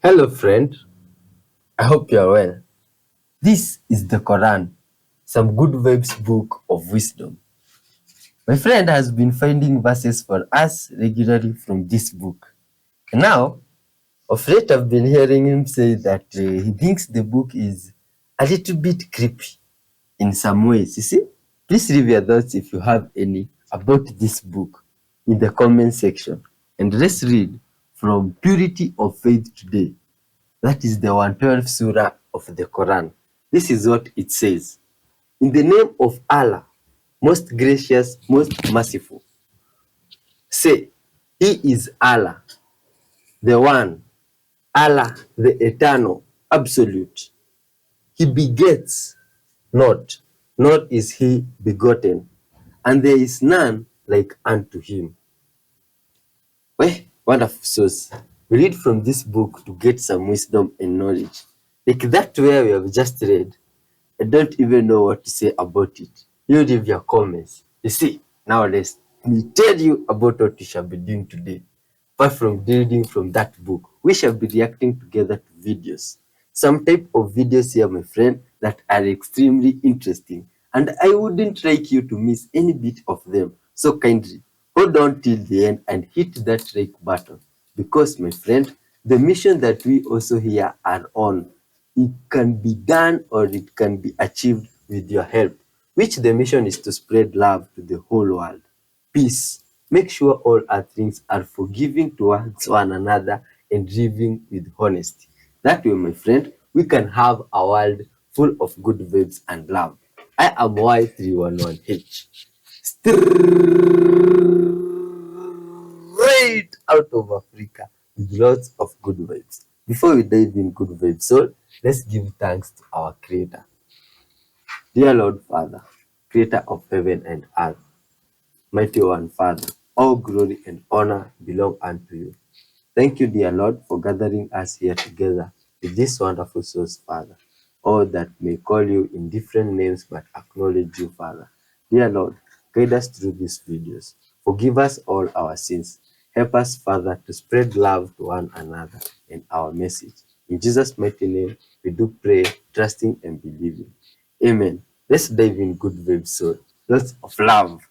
Hello, friend. I hope you are well. This is the Quran, some good vibes book of wisdom. My friend has been finding verses for us regularly from this book. And now, of late, I've been hearing him say that he thinks the book is a little bit creepy in some ways. You see, please leave your thoughts if you have any about this book in the comment section. And let's read from Purity of Faith today. That is the 112th surah of the Quran. This is what it says. In the name of Allah, most gracious, most merciful. Say, He is Allah, the One, Allah, the Eternal, Absolute. He begets not, nor is He begotten, and there is none like unto Him. Well, wonderful source. We read from this book to get some wisdom and knowledge. Like that where we have just read, I don't even know what to say about it. You leave your comments. You see, now let me tell you about what we shall be doing today. Apart from reading from that book, we shall be reacting together to videos. Some type of videos here, my friend, that are extremely interesting. And I wouldn't like you to miss any bit of them. So kindly, hold on till the end and hit that like button. Because, my friend, the mission that we also here are on, it can be done or it can be achieved with your help, which the mission is to spread love to the whole world. Peace. Make sure all earthlings are forgiving towards one another and living with honesty. That way, my friend, we can have a world full of good vibes and love. I am Y311H. Straight out of Africa with lots of good vibes. Before we dive in good vibes, so let's give thanks to our Creator. Dear Lord Father, Creator of heaven and earth, Mighty One Father, all glory and honor belong unto you. Thank you, dear Lord, for gathering us here together with this wonderful source, Father. All that may call you in different names but acknowledge you, Father. Dear Lord, guide us through these videos. Forgive us all our sins. Help us, Father, to spread love to one another and our message. In Jesus' mighty name, we do pray, trusting and believing. Amen. Let's dive in good vibes, so lots of love.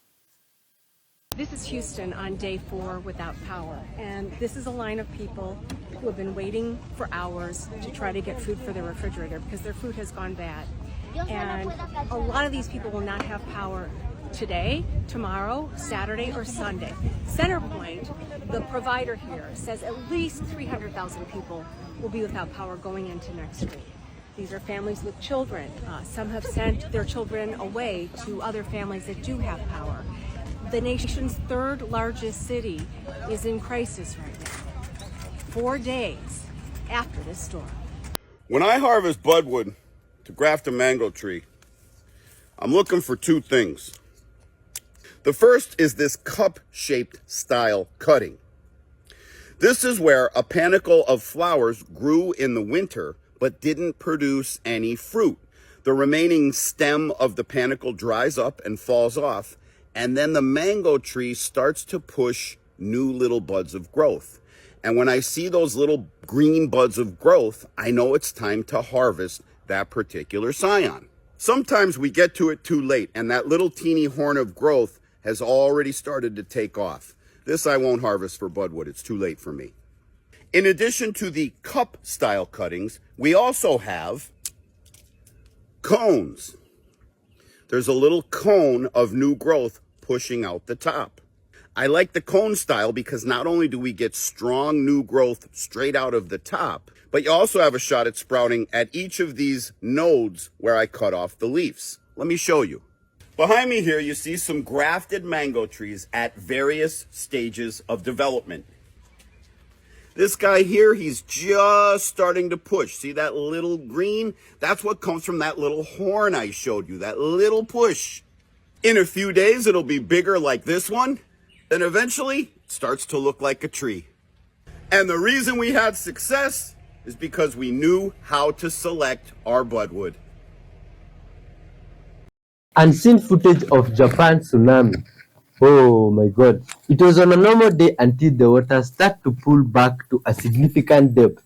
This is Houston on day 4 without power, and this is a line of people who have been waiting for hours to try to get food for their refrigerator because their food has gone bad. And a lot of these people will not have power today, tomorrow, Saturday, or Sunday. Centerpoint, the provider here, says at least 300,000 people will be without power going into next week. These are families with children. Some have sent their children away to other families that do have power. The nation's third largest city is in crisis right now, 4 days after this storm. When I harvest budwood to graft a mango tree, I'm looking for two things. The first is this cup-shaped style cutting. This is where a panicle of flowers grew in the winter but didn't produce any fruit. The remaining stem of the panicle dries up and falls off, and then the mango tree starts to push new little buds of growth. And when I see those little green buds of growth, I know it's time to harvest that particular scion. Sometimes we get to it too late, and that little teeny horn of growth has already started to take off. This I won't harvest for budwood. It's too late for me. In addition to the cup style cuttings, we also have cones. There's a little cone of new growth pushing out the top. I like the cone style because not only do we get strong new growth straight out of the top, but you also have a shot at sprouting at each of these nodes where I cut off the leaves. Let me show you. Behind me here, you see some grafted mango trees at various stages of development. This guy here, he's just starting to push. See that little green? That's what comes from that little horn I showed you, that little push. In a few days, it'll be bigger like this one, and eventually it starts to look like a tree. And the reason we had success is because we knew how to select our budwood. Unseen footage of Japan tsunami. Oh my god. It was on a normal day until the water started to pull back to a significant depth.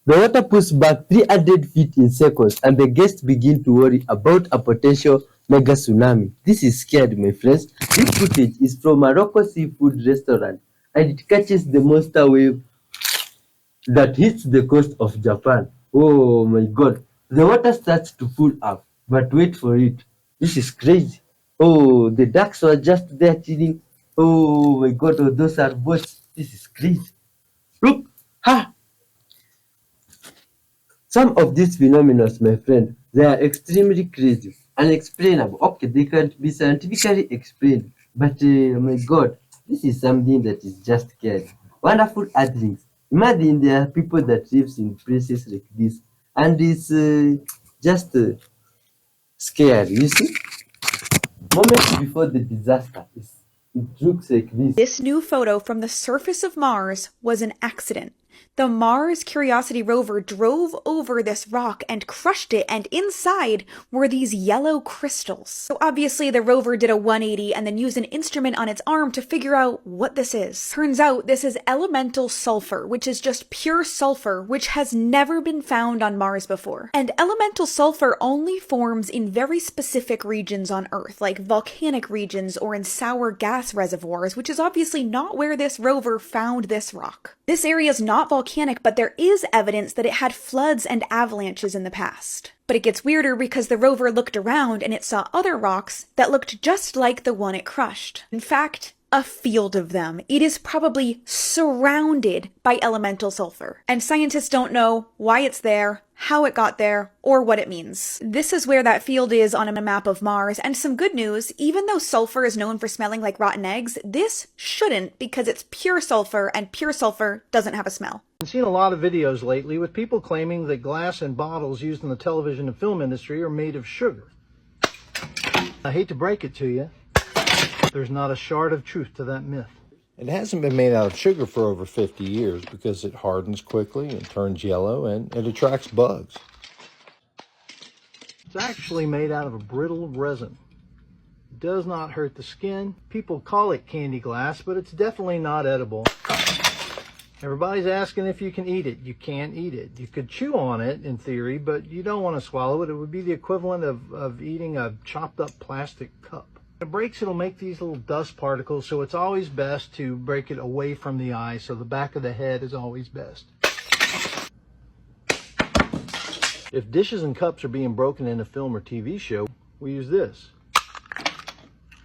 The water pulls back 300 feet in seconds, and the guests begin to worry about a potential mega tsunami. This is scared, my friends. This footage is from a local seafood restaurant, and it catches the monster wave that hits the coast of Japan. Oh my god. The water starts to pull up, but wait for it. This is crazy. Oh, the ducks were just there chilling. Oh my god, oh, those are boats. This is crazy. Look, ha! Some of these phenomena, my friend, they are extremely crazy, unexplainable. Okay, they can't be scientifically explained, but my god, this is something that is just scary. Wonderful earthlings. Imagine there are people that lives in places like this, and it's just scary. You see, moments before the disaster, it looks like this. This new photo from the surface of Mars was an accident. The Mars Curiosity rover drove over this rock and crushed it, and inside were these yellow crystals. So obviously the rover did a 180 and then used an instrument on its arm to figure out what this is. Turns out this is elemental sulfur, which is just pure sulfur, which has never been found on Mars before. And elemental sulfur only forms in very specific regions on Earth, like volcanic regions or in sour gas reservoirs, which is obviously not where this rover found this rock. This area is not volcanic, but there is evidence that it had floods and avalanches in the past. But it gets weirder because the rover looked around and it saw other rocks that looked just like the one it crushed. In fact, a field of them. It is probably surrounded by elemental sulfur. And scientists don't know why it's there, how it got there, or what it means. This is where that field is on a map of Mars, and some good news, even though sulfur is known for smelling like rotten eggs, this shouldn't because it's pure sulfur, and pure sulfur doesn't have a smell. I've seen a lot of videos lately with people claiming that glass and bottles used in the television and film industry are made of sugar. I hate to break it to you, there's not a shard of truth to that myth. It hasn't been made out of sugar for over 50 years because it hardens quickly and turns yellow and it attracts bugs. It's actually made out of a brittle resin. It does not hurt the skin. People call it candy glass, but it's definitely not edible. Everybody's asking if you can eat it. You can't eat it. You could chew on it in theory, but you don't want to swallow it. It would be the equivalent of eating a chopped up plastic cup. When it breaks, it'll make these little dust particles, so it's always best to break it away from the eye, so the back of the head is always best. If dishes and cups are being broken in a film or TV show, we use this.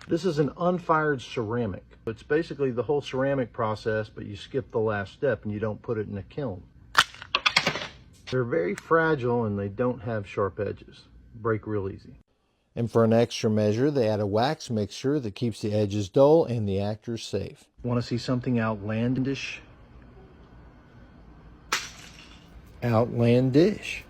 This is an unfired ceramic. It's basically the whole ceramic process, but you skip the last step and you don't put it in a kiln. They're very fragile and they don't have sharp edges. Break real easy. And for an extra measure, they add a wax mixture that keeps the edges dull and the actors safe. Want to see something outlandish? Outlandish.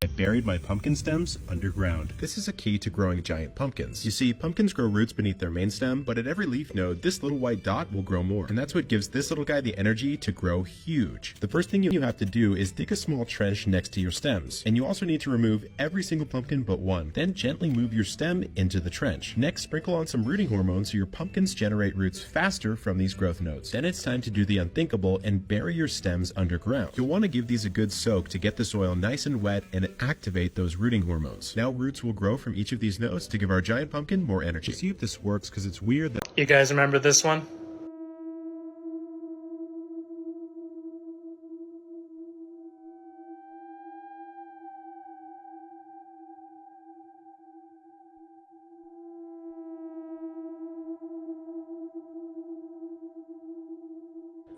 I buried my pumpkin stems underground. This is a key to growing giant pumpkins. You see, pumpkins grow roots beneath their main stem, but at every leaf node, this little white dot will grow more. And that's what gives this little guy the energy to grow huge. The first thing you have to do is dig a small trench next to your stems. And you also need to remove every single pumpkin but one. Then gently move your stem into the trench. Next, sprinkle on some rooting hormones so your pumpkins generate roots faster from these growth nodes. Then it's time to do the unthinkable and bury your stems underground. You'll want to give these a good soak to get the soil nice and wet and activate those rooting hormones. Now roots will grow from each of these nodes to give our giant pumpkin more energy. See if this works, because it's weird that— You guys remember this one?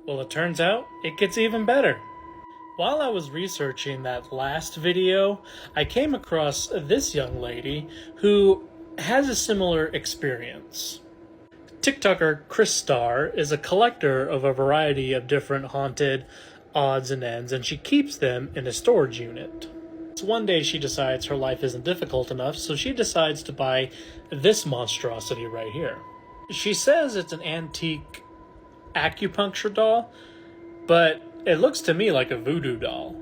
Well, it turns out it gets even better. While I was researching that last video, I came across this young lady who has a similar experience. TikToker Chris Starr is a collector of a variety of different haunted odds and ends, and she keeps them in a storage unit. So one day she decides her life isn't difficult enough, so she decides to buy this monstrosity right here. She says it's an antique acupuncture doll, but it looks to me like a voodoo doll.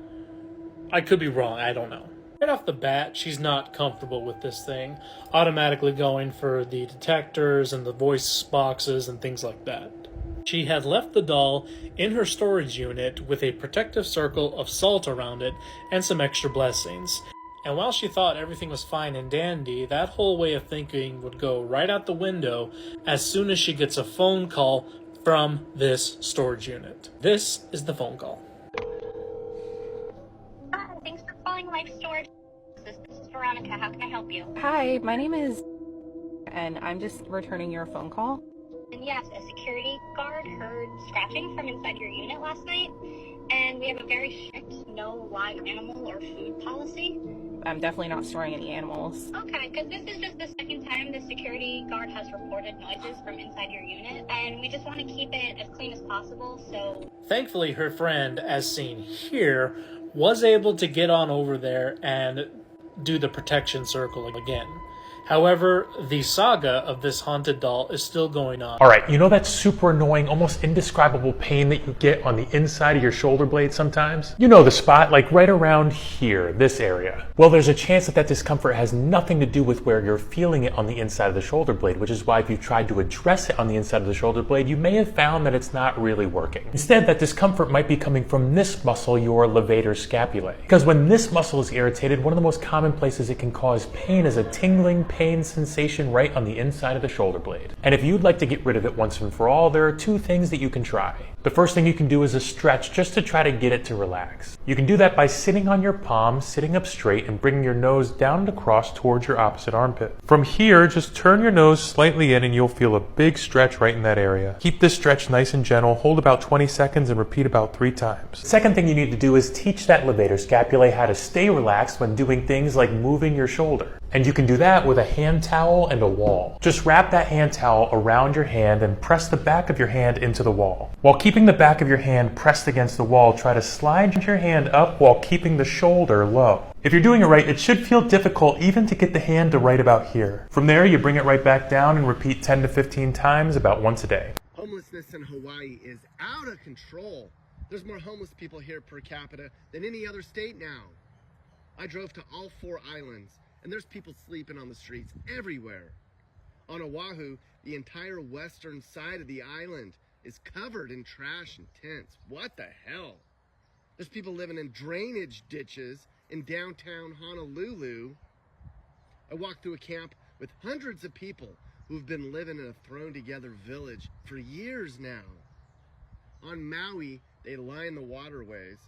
I could be wrong, I don't know. Right off the bat, she's not comfortable with this thing, automatically going for the detectors and the voice boxes and things like that. She had left the doll in her storage unit with a protective circle of salt around it and some extra blessings. And while she thought everything was fine and dandy, that whole way of thinking would go right out the window as soon as she gets a phone call from this storage unit. This is the phone call. Thanks for calling Life Storage. This is Veronica. How can I help you? Hi, my name is... and I'm just returning your phone call. And yes, a security guard heard scratching from inside your unit last night, and we have a very strict no live animal or food policy. I'm definitely not storing any animals. Okay, because this is just the second time the security guard has reported noises from inside your unit, and we just want to keep it as clean as possible, so... Thankfully, her friend, as seen here, was able to get on over there and do the protection circle again. However, the saga of this haunted doll is still going on. Alright, you know that super annoying, almost indescribable pain that you get on the inside of your shoulder blade sometimes? You know the spot, like right around here, this area. Well, there's a chance that that discomfort has nothing to do with where you're feeling it on the inside of the shoulder blade, which is why if you tried to address it on the inside of the shoulder blade, you may have found that it's not really working. Instead, that discomfort might be coming from this muscle, your levator scapulae. Because when this muscle is irritated, one of the most common places it can cause pain is a tingling pain sensation right on the inside of the shoulder blade. And if you'd like to get rid of it once and for all, there are two things that you can try. The first thing you can do is a stretch just to try to get it to relax. You can do that by sitting on your palm, sitting up straight, and bringing your nose down and across towards your opposite armpit. From here, just turn your nose slightly in and you'll feel a big stretch right in that area. Keep this stretch nice and gentle, hold about 20 seconds and repeat about 3 times. The second thing you need to do is teach that levator scapulae how to stay relaxed when doing things like moving your shoulder. And you can do that with a hand towel and a wall. Just wrap that hand towel around your hand and press the back of your hand into the wall. While keeping the back of your hand pressed against the wall, try to slide your hand up while keeping the shoulder low. If you're doing it right, it should feel difficult even to get the hand to right about here. From there, you bring it right back down and repeat 10 to 15 times about once a day. Homelessness in Hawaii is out of control. There's more homeless people here per capita than any other state now. I drove to all 4 islands, and there's people sleeping on the streets everywhere. On Oahu, the entire western side of the island is covered in trash and tents. What the hell? There's people living in drainage ditches in downtown Honolulu. I walked through a camp with hundreds of people who've been living in a thrown-together village for years now. On Maui, they line the waterways.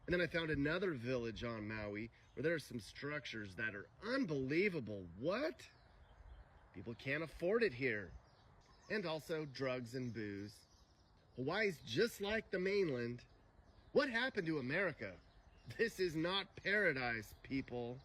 And then I found another village on Maui where there are some structures that are unbelievable. What? People can't afford it here. And also drugs and booze. Hawaii's just like the mainland. What happened to America? This is not paradise, people.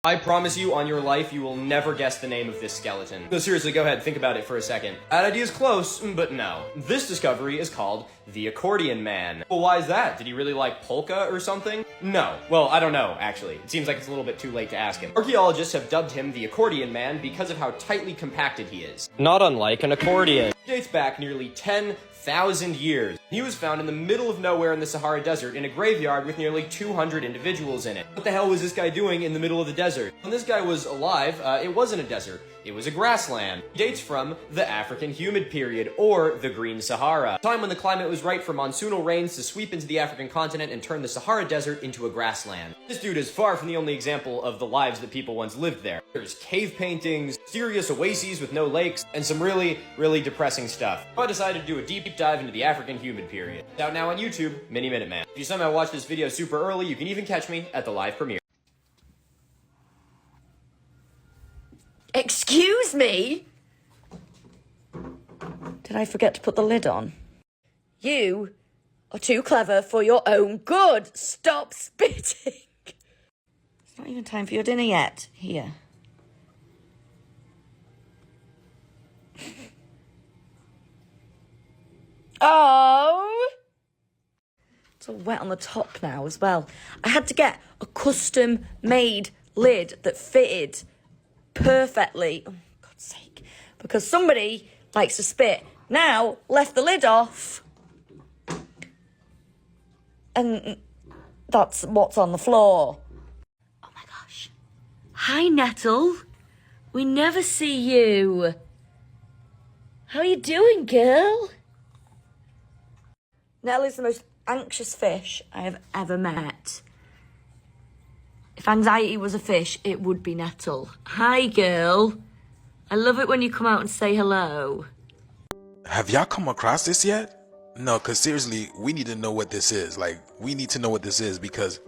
I promise you, on your life, you will never guess the name of this skeleton. No, seriously, go ahead, think about it for a second. That idea is close, but no. This discovery is called the Accordion Man. Well, why is that? Did he really like polka or something? No. Well, I don't know, actually. It seems like it's a little bit too late to ask him. Archaeologists have dubbed him the Accordion Man because of how tightly compacted he is. Not unlike an accordion. He dates back nearly 10,000 years. He was found in the middle of nowhere in the Sahara Desert in a graveyard with nearly 200 individuals in it. What the hell was this guy doing in the middle of the desert? When this guy was alive, it wasn't a desert. It was a grassland. It dates from the African humid period, or the Green Sahara. A time when the climate was right for monsoonal rains to sweep into the African continent and turn the Sahara Desert into a grassland. This dude is far from the only example of the lives that people once lived there. There's cave paintings, mysterious oases with no lakes, and some really, really depressing stuff. So I decided to do a deep dive into the African humid period. It's out now on YouTube, Mini Minute Man. If you somehow watch this video super early, you can even catch me at the live premiere. Excuse me? Did I forget to put the lid on? You are too clever for your own good. Stop spitting. It's not even time for your dinner yet. Here. Oh! It's all wet on the top now as well. I had to get a custom-made lid that fitted perfectly. Oh, God's sake. Because somebody likes to spit. Now, left the lid off. And that's what's on the floor. Oh my gosh. Hi, Nettle. We never see you. How are you doing, girl? Nettle is the most anxious fish I have ever met. If anxiety was a fish, it would be Nettle. Hi, girl. I love it when you come out and say hello. Have y'all come across this yet? No, because seriously, we need to know what this is. Like, we need to know what this is because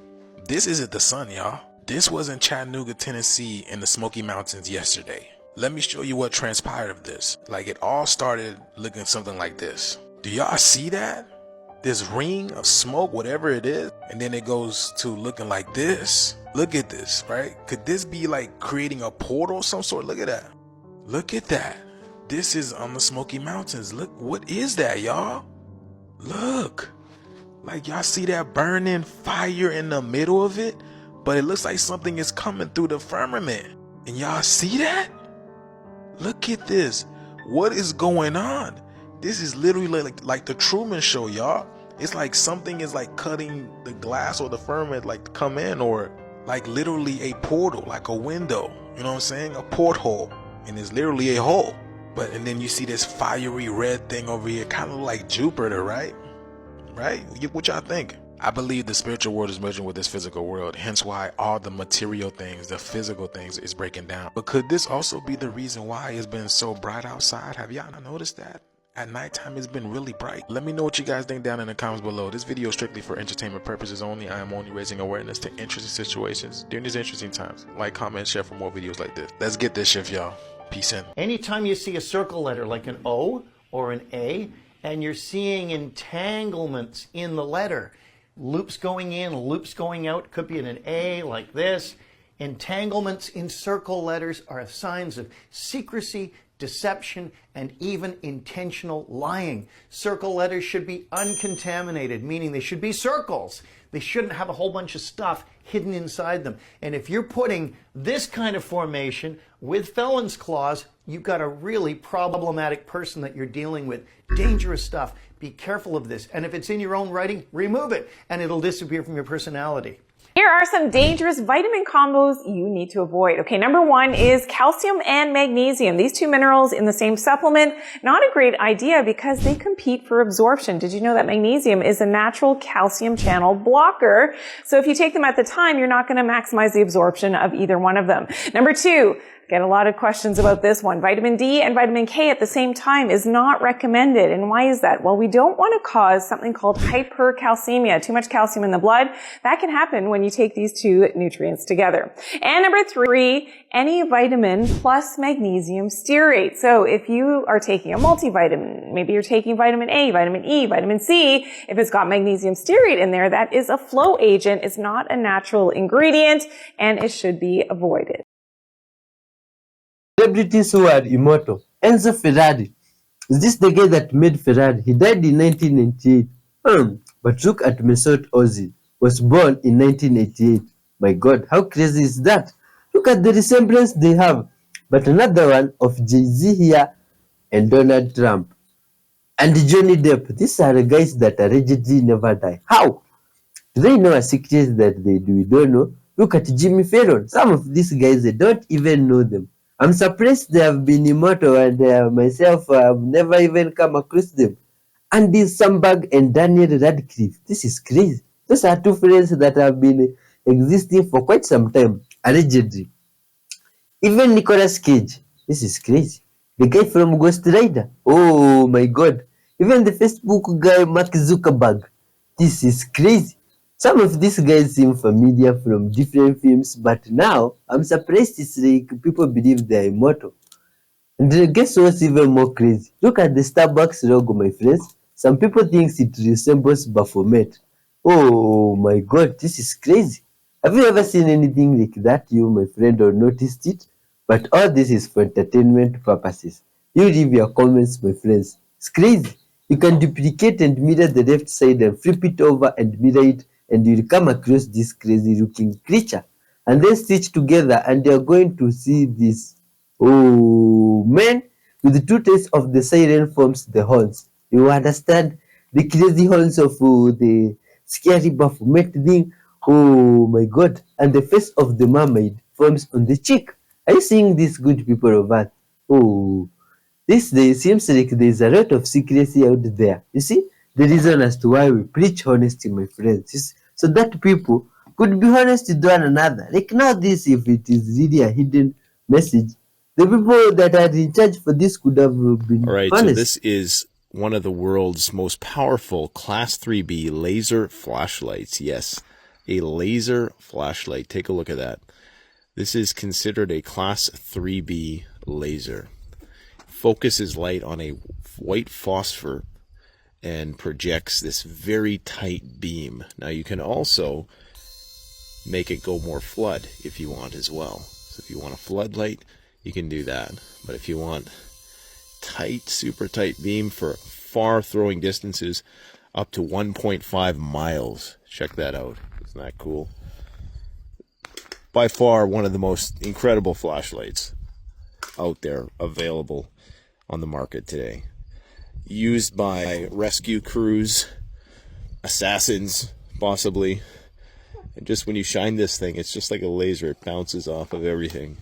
this isn't the sun, y'all. This was in Chattanooga, Tennessee in the Smoky Mountains yesterday. Let me show you what transpired of this. Like, it all started looking something like this. Do y'all see that? This ring of smoke, whatever it is, and then it goes to looking like this. Look at this, right? Could this be like creating a portal of some sort? Look at that. Look at that. This is on the Smoky Mountains. Look, what is that, y'all? Look. Like, y'all see that burning fire in the middle of it? But it looks like something is coming through the firmament. And y'all see that? Look at this. What is going on? This is literally like the Truman Show, y'all. It's like something is like cutting the glass or the firmament like to come in, or like literally a portal, like a window. You know what I'm saying? A porthole. And it's literally a hole. And then you see this fiery red thing over here, kind of like Jupiter, right? Right? What y'all think? I believe the spiritual world is merging with this physical world, hence why all the material things, the physical things is breaking down. But could this also be the reason why it's been so bright outside? Have y'all not noticed that? At nighttime, it's been really bright. Let me know what you guys think down in the comments below. This video is strictly for entertainment purposes only. I am only raising awareness to interesting situations during these interesting times. Like, comment, share for more videos like this. Let's get this shift, y'all. Peace in. Anytime you see a circle letter like an O or an A, and you're seeing entanglements in the letter, loops going in, loops going out, could be in an A like this. Entanglements in circle letters are signs of secrecy, deception, and even intentional lying. Circle letters should be uncontaminated, meaning they should be circles. They shouldn't have a whole bunch of stuff hidden inside them. And if you're putting this kind of formation with felon's clause, you've got a really problematic person that you're dealing with. Dangerous stuff. Be careful of this. And if it's in your own writing, remove it, and it'll disappear from your personality. Here are some dangerous vitamin combos you need to avoid. Okay, number one is calcium and magnesium. These two minerals in the same supplement, not a great idea because they compete for absorption. Did you know that magnesium is a natural calcium channel blocker? So if you take them at the time, you're not going to maximize the absorption of either one of them. Number two, get a lot of questions about this one. Vitamin D and vitamin K at the same time is not recommended. And why is that? Well, we don't want to cause something called hypercalcemia, too much calcium in the blood. That can happen when you take these two nutrients together. And number three, any vitamin plus magnesium stearate. So if you are taking a multivitamin, maybe you're taking vitamin A, vitamin E, vitamin C, if it's got magnesium stearate in there, that is a flow agent. It's not a natural ingredient and it should be avoided. Celebrities who are immortal. Enzo Ferrari. Is this the guy that made Ferrari? He died in 1998. But look at Mesut Ozil. Was born in 1988. My God, how crazy is that? Look at the resemblance they have. But another one of Jay-Z here and Donald Trump. And Johnny Depp. These are the guys that allegedly never die. How? Do they know a secret that they do? We don't know. Look at Jimmy Fallon. Some of these guys, they don't even know them. I'm surprised they have been immortal, and myself, I've never even come across them. Andy Samberg and Daniel Radcliffe. This is crazy. Those are two friends that have been existing for quite some time, allegedly. Even Nicolas Cage. This is crazy. The guy from Ghost Rider. Oh my God. Even the Facebook guy, Mark Zuckerberg. This is crazy. Some of these guys seem familiar from different films, but now I'm surprised it's like people believe they're immortal. And guess what's even more crazy? Look at the Starbucks logo, my friends. Some people think it resembles Baphomet. Oh my God, this is crazy. Have you ever seen anything like that, you, my friend, or noticed it? But all this is for entertainment purposes. You leave your comments, my friends. It's crazy. You can duplicate and mirror the left side and flip it over and mirror it, and you'll come across this crazy looking creature, and then stitch together, and you're going to see this. Oh man, with the two tails of the siren forms the horns. You understand? The crazy horns of the scary Baphomet thing. Oh my God. And the face of the mermaid forms on the cheek. Are you seeing these good people of Earth? Oh, this day seems like there's a lot of secrecy out there. You see, the reason as to why we preach honesty, my friends, is so that people could be honest with one another. Like now this, if it is really a hidden message, the people that are in charge for this could have been All right, so honest. this is one of the world's most powerful Class 3B laser flashlights. Yes, a laser flashlight. Take a look at that. This is considered a Class 3B laser. Focuses light on a white phosphor and projects this very tight beam. Now you can also make it go more flood if you want as well. So if you want a floodlight, you can do that. But if you want tight, super tight beam for far throwing distances up to 1.5 miles, check that out. Isn't that cool? By far one of the most incredible flashlights out there available on the market today. Used by rescue crews, assassins, possibly. And just when you shine this thing, it's just like a laser. It bounces off of everything.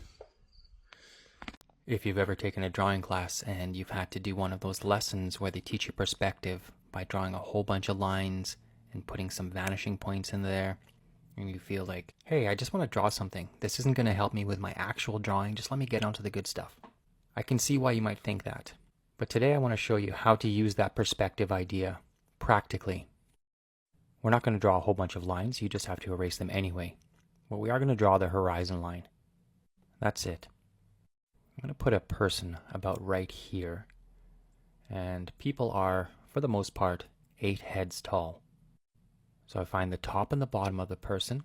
If you've ever taken a drawing class and you've had to do one of those lessons where they teach you perspective by drawing a whole bunch of lines and putting some vanishing points in there, and you feel like, hey, I just want to draw something. This isn't going to help me with my actual drawing. Just let me get onto the good stuff. I can see why you might think that. But today I want to show you how to use that perspective idea practically. We're not going to draw a whole bunch of lines. You just have to erase them anyway. But we are going to draw the horizon line. That's it. I'm going to put a person about right here. And people are, for the most part, 8 heads tall. So I find the top and the bottom of the person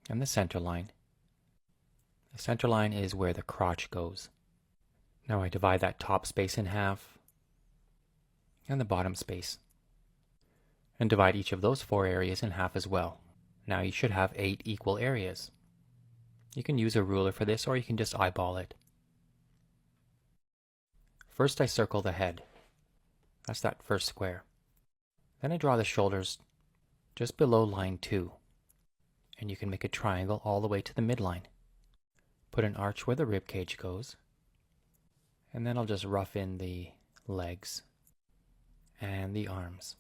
and the center line. The center line is where the crotch goes. Now I divide that top space in half and the bottom space, and divide each of those 4 areas in half as well. Now you should have 8 equal areas. You can use a ruler for this, or you can just eyeball it. First I circle the head. That's that first square. Then I draw the shoulders just below line 2. And you can make a triangle all the way to the midline. Put an arch where the rib cage goes. And then I'll just rough in the legs and the arms.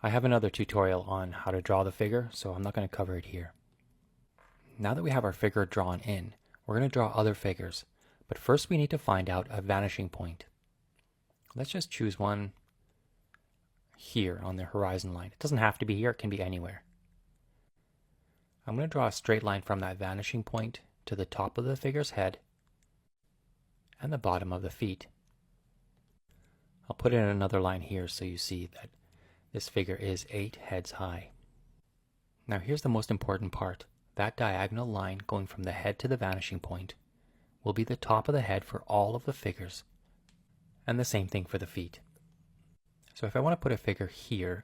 I have another tutorial on how to draw the figure, so I'm not going to cover it here. Now that we have our figure drawn in, we're going to draw other figures. But first we need to find out a vanishing point. Let's just choose one here on the horizon line. It doesn't have to be here, it can be anywhere. I'm going to draw a straight line from that vanishing point to the top of the figure's head and the bottom of the feet. I'll put in another line here so you see that this figure is 8 heads high. Now here's the most important part. That diagonal line going from the head to the vanishing point will be the top of the head for all of the figures, and the same thing for the feet. So if I want to put a figure here,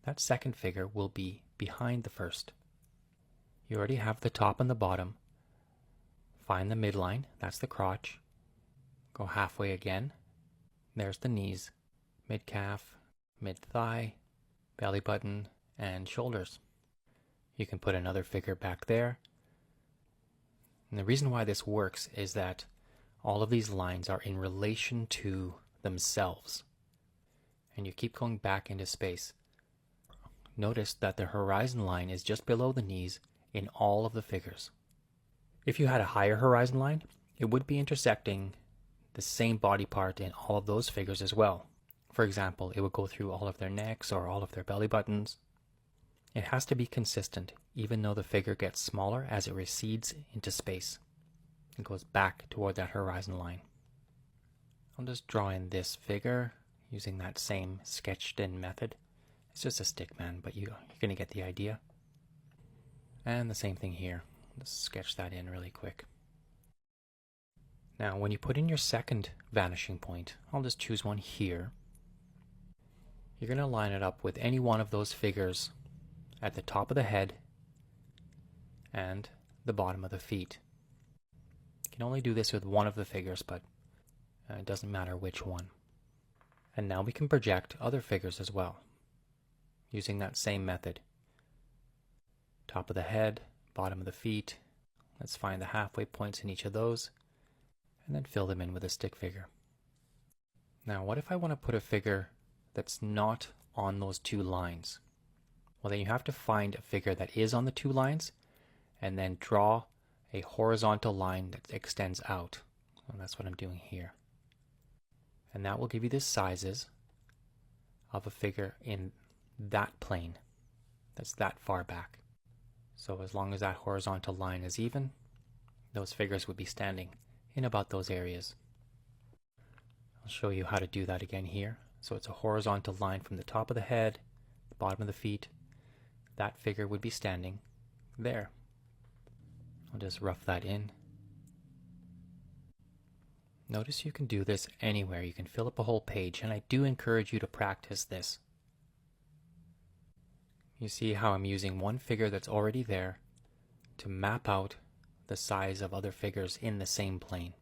that second figure will be behind the first. You already have the top and the bottom. Find the midline, that's the crotch. Go halfway again. There's the knees, mid-calf, mid-thigh, belly button, and shoulders. You can put another figure back there. And the reason why this works is that all of these lines are in relation to themselves. And you keep going back into space. Notice that the horizon line is just below the knees in all of the figures. If you had a higher horizon line, it would be intersecting the same body part in all of those figures as well. For example, it would go through all of their necks or all of their belly buttons. It has to be consistent, even though the figure gets smaller as it recedes into space. It goes back toward that horizon line. I'll just draw in this figure using that same sketched in method. It's just a stick man, but you're going to get the idea. And the same thing here. Let's sketch that in really quick. Now, when you put in your second vanishing point, I'll just choose one here. You're going to line it up with any one of those figures at the top of the head and the bottom of the feet. You can only do this with one of the figures, but it doesn't matter which one. And now we can project other figures as well, using that same method. Top of the head, bottom of the feet. Let's find the halfway points in each of those, and then fill them in with a stick figure. Now, what if I want to put a figure that's not on those two lines? Well, then you have to find a figure that is on the two lines and then draw a horizontal line that extends out. And that's what I'm doing here. And that will give you the sizes of a figure in that plane that's that far back. So as long as that horizontal line is even, those figures would be standing in about those areas. I'll show you how to do that again here. So it's a horizontal line from the top of the head, the bottom of the feet. That figure would be standing there. I'll just rough that in. Notice you can do this anywhere. You can fill up a whole page, and I do encourage you to practice this. You see how I'm using one figure that's already there to map out the size of other figures in the same plane.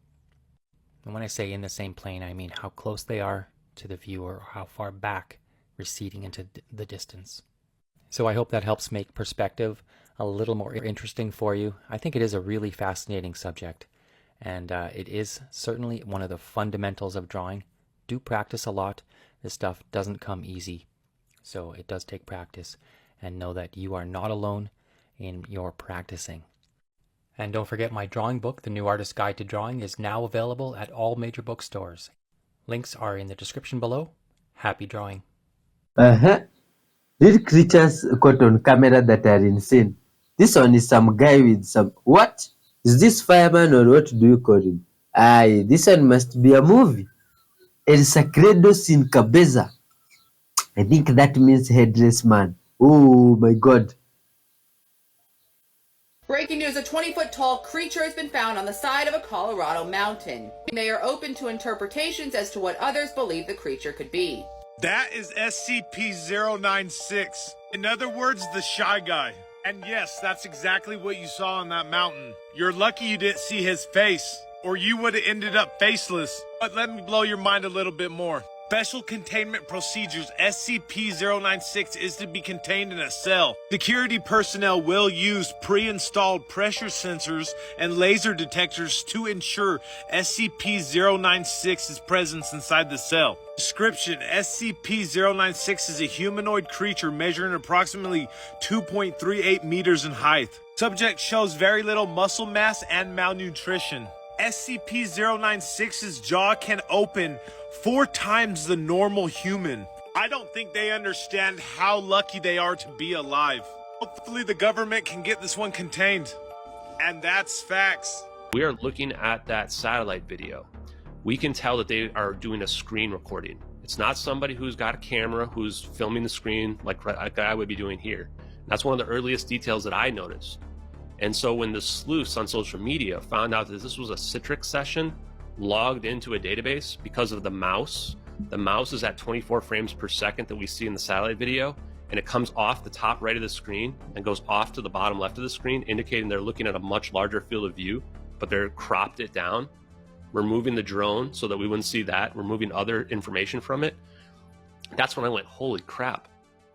And when I say in the same plane, I mean how close they are to the viewer or how far back receding into the distance. So I hope that helps make perspective a little more interesting for you. I think it is a really fascinating subject, and it is certainly one of the fundamentals of drawing. Do practice a lot. This stuff doesn't come easy, so it does take practice, and know that you are not alone in your practicing. And don't forget, my drawing book, The New Artist's Guide to Drawing, is now available at all major bookstores. Links are in the description below. Happy drawing. Real creatures caught on camera that are insane. This one is some guy with some... What? Is this fireman or what do you call him? Aye, this one must be a movie. El Sacredo sin Cabeza. I think that means headless man. Oh my god. Breaking news, a 20-foot-tall creature has been found on the side of a Colorado mountain. They are open to interpretations as to what others believe the creature could be. That is SCP-096. In other words, the Shy Guy. And yes, that's exactly what you saw on that mountain. You're lucky you didn't see his face, or you would have ended up faceless. But let me blow your mind a little bit more. Special containment procedures. SCP-096 is to be contained in a cell. Security personnel will use pre-installed pressure sensors and laser detectors to ensure SCP-096's presence inside the cell. Description: SCP-096 is a humanoid creature measuring approximately 2.38 meters in height. Subject shows very little muscle mass and malnutrition. SCP-096's jaw can open 4 times the normal human. I don't think they understand how lucky they are to be alive. Hopefully the government can get this one contained. And that's facts. We are looking at that satellite video. We can tell that they are doing a screen recording. It's not somebody who's got a camera who's filming the screen like I would be doing here. That's one of the earliest details that I noticed. And so when the sleuths on social media found out that this was a Citrix session logged into a database because of the mouse is at 24 frames per second that we see in the satellite video, and it comes off the top right of the screen and goes off to the bottom left of the screen, indicating they're looking at a much larger field of view, but they're cropped it down. We're moving the drone so that we wouldn't see that. We're moving other information from it. That's when I went, holy crap.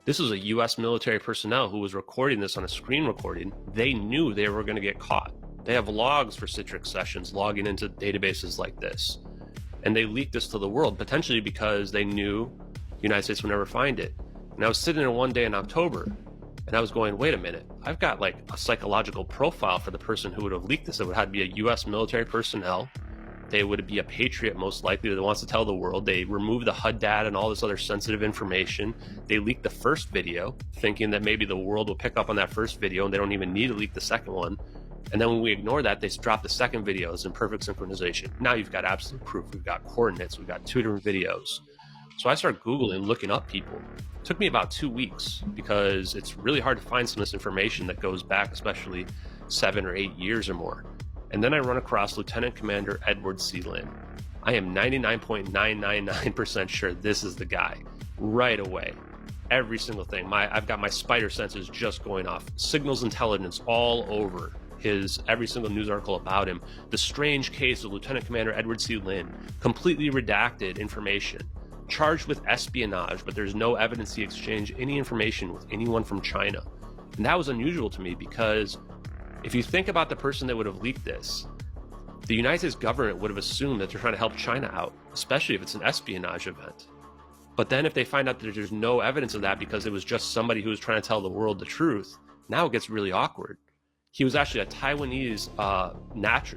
This was a US military personnel who was recording this on a screen recording. They knew they were going to get caught. They have logs for Citrix sessions logging into databases like this. And they leaked this to the world, potentially because they knew the United States would never find it. And I was sitting there one day in October, and I was going, wait a minute, I've got like a psychological profile for the person who would have leaked this. It would have to be a US military personnel. They would be a patriot, most likely, that wants to tell the world. They removed the HUD data and all this other sensitive information. They leaked the first video, thinking that maybe the world will pick up on that first video and they don't even need to leak the second one. And then when we ignore that, they drop the second video as in perfect synchronization. Now you've got absolute proof. We've got coordinates. We've got 2 different videos. So I started Googling, looking up people. It took me about 2 weeks because it's really hard to find some of this information that goes back, especially 7 or 8 years or more. And then I run across Lieutenant Commander Edward C. Lynn. I am 99.999% sure this is the guy right away. Every single thing. I've got my spider senses just going off. Signals intelligence all over every single news article about him. The strange case of Lieutenant Commander Edward C. Lynn. Completely redacted information. Charged with espionage, but there's no evidence he exchanged any information with anyone from China. And that was unusual to me because if you think about the person that would have leaked this, the United States government would have assumed that they're trying to help China out, especially if it's an espionage event. But then if they find out that there's no evidence of that because it was just somebody who was trying to tell the world the truth, now it gets really awkward. He was actually a Taiwanese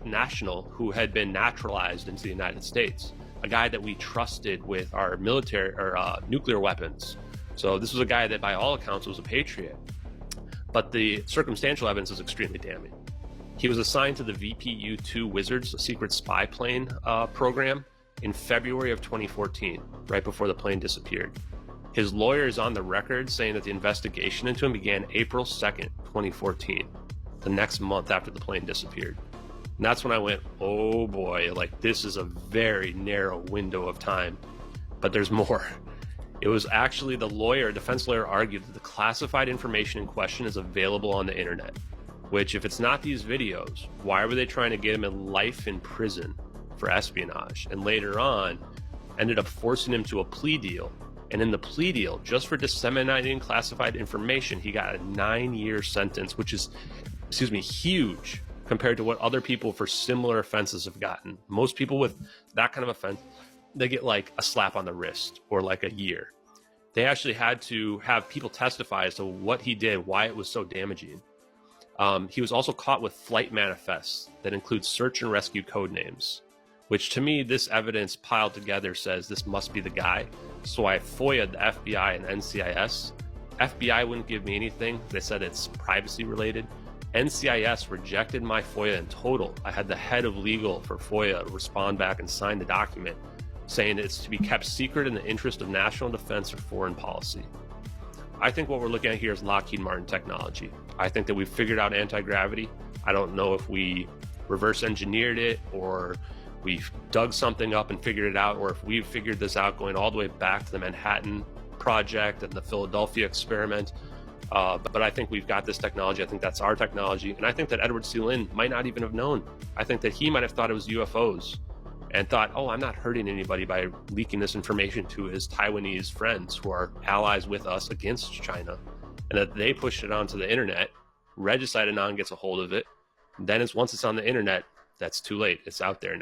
national who had been naturalized into the United States, a guy that we trusted with our military or nuclear weapons. So this was a guy that by all accounts was a patriot. But the circumstantial evidence is extremely damning. He was assigned to the VPU-2 Wizards, a secret spy plane program, in February of 2014, right before the plane disappeared. His lawyer is on the record saying that the investigation into him began April 2nd, 2014, the next month after the plane disappeared. And that's when I went, oh boy, like this is a very narrow window of time. But there's more. It was actually the lawyer, defense lawyer, argued that the classified information in question is available on the internet. Which, if it's not these videos, why were they trying to get him in life in prison for espionage? And later on, ended up forcing him to a plea deal. And in the plea deal, just for disseminating classified information, he got a 9-year sentence, which is, huge compared to what other people for similar offenses have gotten. Most people with that kind of offense, they get like a slap on the wrist or like a year. They actually had to have people testify as to what he did, why it was so damaging. He was also caught with flight manifests that include search and rescue code names, which to me, this evidence piled together says this must be the guy. So I FOIA'd the FBI and NCIS. FBI wouldn't give me anything. They said it's privacy related. NCIS rejected my FOIA in total. I had the head of legal for FOIA respond back and sign the document saying it's to be kept secret in the interest of national defense or foreign policy. I think what we're looking at here is Lockheed Martin technology. I think that we've figured out anti-gravity. I don't know if we reverse engineered it or we've dug something up and figured it out, or if we've figured this out going all the way back to the Manhattan Project and the Philadelphia experiment. But I think we've got this technology. I think that's our technology. And I think that Edward C. Lin might not even have known. I think that he might have thought it was UFOs and thought, oh, I'm not hurting anybody by leaking this information to his Taiwanese friends who are allies with us against China. And that they pushed it onto the internet. Regicide Anand gets a hold of it. Then once it's on the internet, that's too late. It's out there now.